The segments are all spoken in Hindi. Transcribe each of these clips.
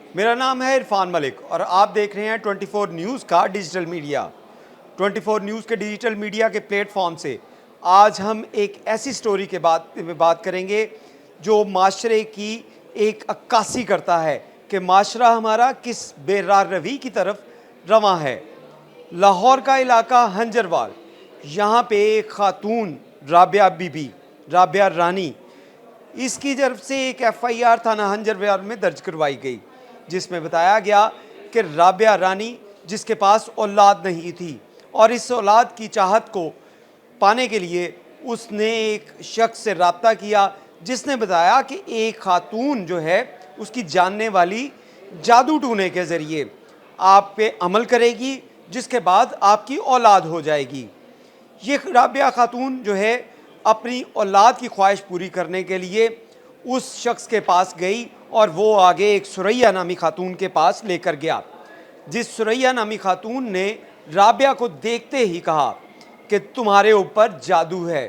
मेरा नाम है इरफान मलिक और आप देख रहे हैं 24 न्यूज़ का डिजिटल मीडिया। 24 न्यूज़ के डिजिटल मीडिया के प्लेटफॉर्म से आज हम एक ऐसी स्टोरी के बात करेंगे जो माशरे की एक अक्कासी करता है कि माशरा हमारा किस बेरार रवि की तरफ रवां है। लाहौर का इलाका हंजरवाल, यहाँ पे एक खातून राबिया बीबी, राबिया रानी, इसकी तरफ से एक एफआईआर थाना हंजरवाल में दर्ज करवाई गई, जिसमें बताया गया कि राबिया रानी जिसके पास औलाद नहीं थी और इस औलाद की चाहत को पाने के लिए उसने एक शख्स से रब्ता किया, जिसने बताया कि एक खातून जो है उसकी जानने वाली जादू टूने के ज़रिए आप पे अमल करेगी, जिसके बाद आपकी औलाद हो जाएगी। ये राबिया खातून जो है अपनी औलाद की ख्वाहिश पूरी करने के लिए उस शख्स के पास गई और वो आगे एक सुरैया नामी खातून के पास लेकर गया, जिस सुरैया नामी खातून ने राबिया को देखते ही कहा कि तुम्हारे ऊपर जादू है,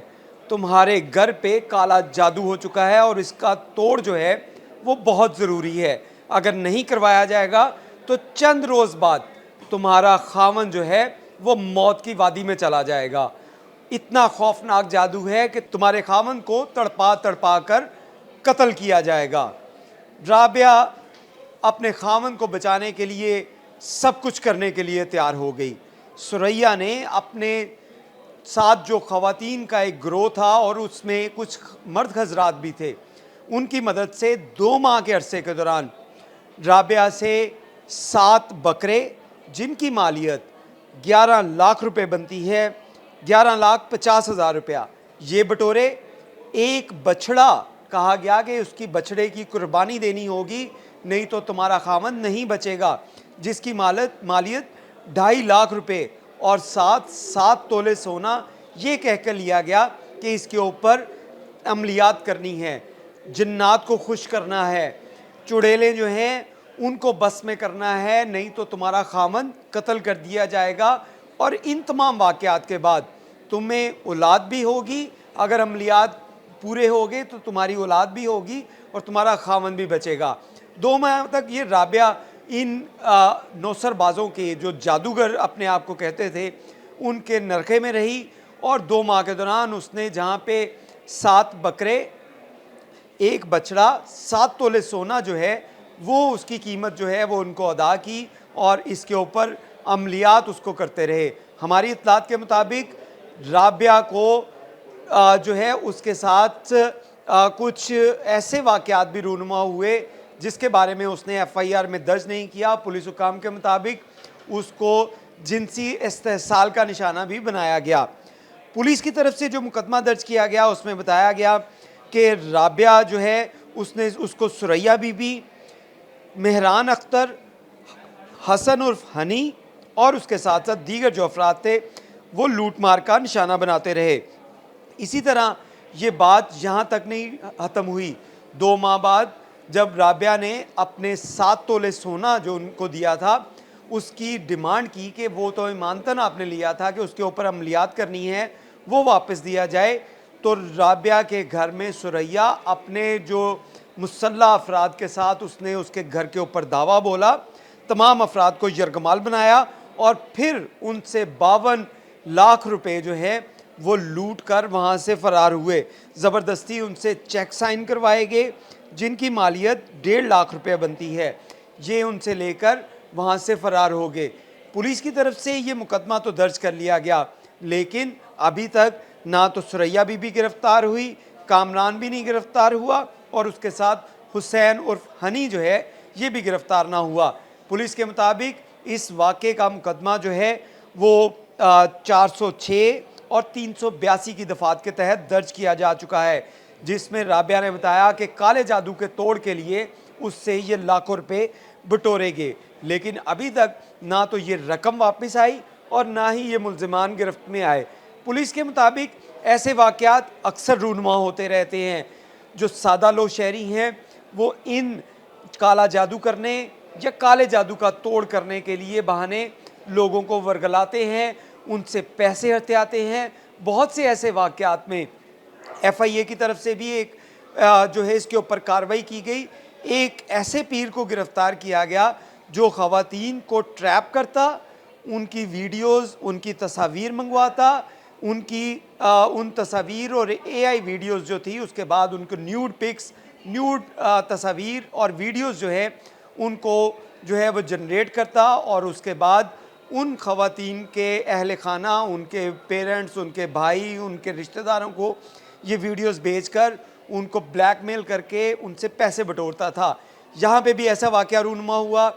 तुम्हारे घर पे काला जादू हो चुका है और इसका तोड़ जो है वो बहुत ज़रूरी है। अगर नहीं करवाया जाएगा तो चंद रोज़ बाद तुम्हारा खामन जो है वो मौत की वादी में चला जाएगा। इतना खौफनाक जादू है कि तुम्हारे खामन को तड़पा तड़पा कर कत्ल किया जाएगा। राबिया अपने खामन को बचाने के लिए सब कुछ करने के लिए तैयार हो गई। सुरैया ने अपने साथ जो ख़वातीन का एक ग्रोह था और उसमें कुछ मर्द हजरात भी थे, उनकी मदद से 2 माह के अरसे के दौरान राबिया से 7 बकरे, जिनकी मालियत 11 लाख रुपए बनती है, 11,50,000 रुपया, ये बटोरे। एक बछड़ा कहा गया कि उसकी बछड़े की कुर्बानी देनी होगी, नहीं तो तुम्हारा खामन नहीं बचेगा, जिसकी मालियत 2.5 लाख रुपए और साथ 7 तोले सोना, ये कहकर लिया गया कि इसके ऊपर अमलियात करनी है, जिन्नात को खुश करना है, चुड़ैलें जो हैं उनको बस में करना है, नहीं तो तुम्हारा खामन कत्ल कर दिया जाएगा। और इन तमाम वाक़यात के बाद तुम्हें औलाद भी होगी, अगर अमलियात पूरे हो गए तो तुम्हारी औलाद भी होगी और तुम्हारा खामन भी बचेगा। 2 माह तक ये राबिया इन नौसरबाज़ों के, जो जादूगर अपने आप को कहते थे, उनके नरखे में रही और 2 माह के दौरान उसने जहाँ पे 7 बकरे, एक बछड़ा, 7 तोले सोना जो है वो उसकी कीमत जो है वो उनको अदा की और इसके ऊपर अमलियात उसको करते रहे। हमारी इत्तलात के मुताबिक राबिया को जो है उसके साथ कुछ ऐसे वाक़यात भी रूनुमा हुए जिसके बारे में उसने एफआईआर में दर्ज नहीं किया। पुलिस हुकाम के मुताबिक उसको जिनसी इस्तेहसाल का निशाना भी बनाया गया। पुलिस की तरफ से जो मुकदमा दर्ज किया गया उसमें बताया गया कि राबिया जो है उसने उसको सुरैया बीबी, मेहरान अख्तर, हसन उर्फ हनी और उसके साथ साथ दीगर जो अफराद थे वो लूट मार का निशाना बनाते रहे। इसी तरह ये बात यहाँ तक नहीं ख़त्म हुई। 2 माह बाद जब राबिया ने अपने 7 तोले सोना जो उनको दिया था उसकी डिमांड की कि वो तो ईमानतन आपने लिया था कि उसके ऊपर अमलियात करनी है, वो वापस दिया जाए, तो राबिया के घर में सुरैया अपने जो मुसल्ला अफराद के साथ उसने उसके घर के ऊपर दावा बोला, तमाम अफराद को यरगमाल बनाया और फिर उनसे 52 लाख रुपए जो है वो लूट कर वहाँ से फ़रार हुए। ज़बरदस्ती उनसे चेक साइन करवाए गए जिनकी मालियत 1.5 लाख रुपए बनती है, ये उनसे लेकर वहाँ से फ़रार हो गए। पुलिस की तरफ से ये मुकदमा तो दर्ज कर लिया गया, लेकिन अभी तक ना तो सुरैया बीबी गिरफ़्तार हुई, कामरान भी नहीं गिरफ़्तार हुआ और उसके साथ हुसैन उर्फ हनी जो है ये भी गिरफ़्तार ना हुआ। पुलिस के मुताबिक इस वाक़े का मुकदमा जो है वो 406 और 382 की दफ़ात के तहत दर्ज किया जा चुका है, जिसमें राबिया ने बताया कि काले जादू के तोड़ के लिए उससे ये लाखों रुपए बटोरे गए, लेकिन अभी तक ना तो ये रकम वापस आई और ना ही ये मुल्ज़िमान गिरफ्त में आए। पुलिस के मुताबिक ऐसे वाक़यात अक्सर रूनुमा होते रहते हैं। जो सादा लोग शहरी हैं वो इन काला जादू करने या काले जादू का तोड़ करने के लिए बहाने लोगों को वर्गलाते हैं, उनसे पैसे हथियाते हैं। बहुत से ऐसे वाक़यात में एफआईए की तरफ से भी एक जो है इसके ऊपर कार्रवाई की गई। एक ऐसे पीर को गिरफ्तार किया गया जो ख़वातीन को ट्रैप करता, उनकी वीडियोस, उनकी तस्वीर मंगवाता, उन तस्वीर और एआई वीडियोस जो थी, उसके बाद उनको न्यूड पिक्स, न्यूड तस्वीर और वीडियोस जो है उनको जो है वो जनरेट करता और उसके बाद उन ख़वातीन के अहल खाना, उनके पेरेंट्स, उनके भाई, उनके रिश्तेदारों को ये वीडियोस भेजकर उनको ब्लैकमेल करके उनसे पैसे बटोरता था। यहाँ पे भी ऐसा वाक़या रूनुमा हुआ।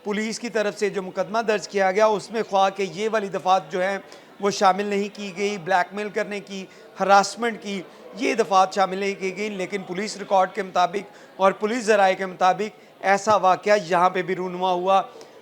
पुलिस की तरफ से जो मुकदमा दर्ज किया गया उसमें ख्वाह के ये वाली दफ़ात जो हैं वो शामिल नहीं की गई, ब्लैकमेल करने की, हरासमेंट की ये दफ़ात शामिल नहीं की गई, लेकिन पुलिस रिकॉर्ड के मुताबिक और पुलिस ज़राए के मुताबिक ऐसा वाक़या यहाँ पे भी रूनुमा हुआ।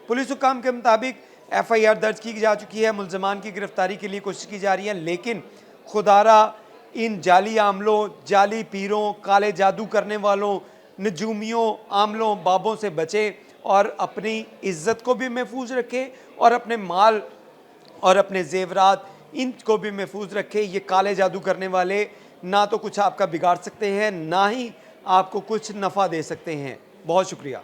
पुलिस हुकाम के मुताबिक FIR दर्ज की जा चुकी है, मुल्ज़मान की गिरफ्तारी के लिए कोशिश की जा रही है, लेकिन खुदारा इन जाली आमलों, जाली पीरों, काले जादू करने वालों, नजूमियों, आमलों, बाबों से बचे और अपनी इज़्ज़त को भी महफूज रखे और अपने माल और अपने ज़ेवरात इनको भी महफूज रखे। ये काले जादू करने वाले ना तो कुछ आपका बिगाड़ सकते हैं, ना ही आपको कुछ नफ़ा दे सकते हैं। बहुत शुक्रिया।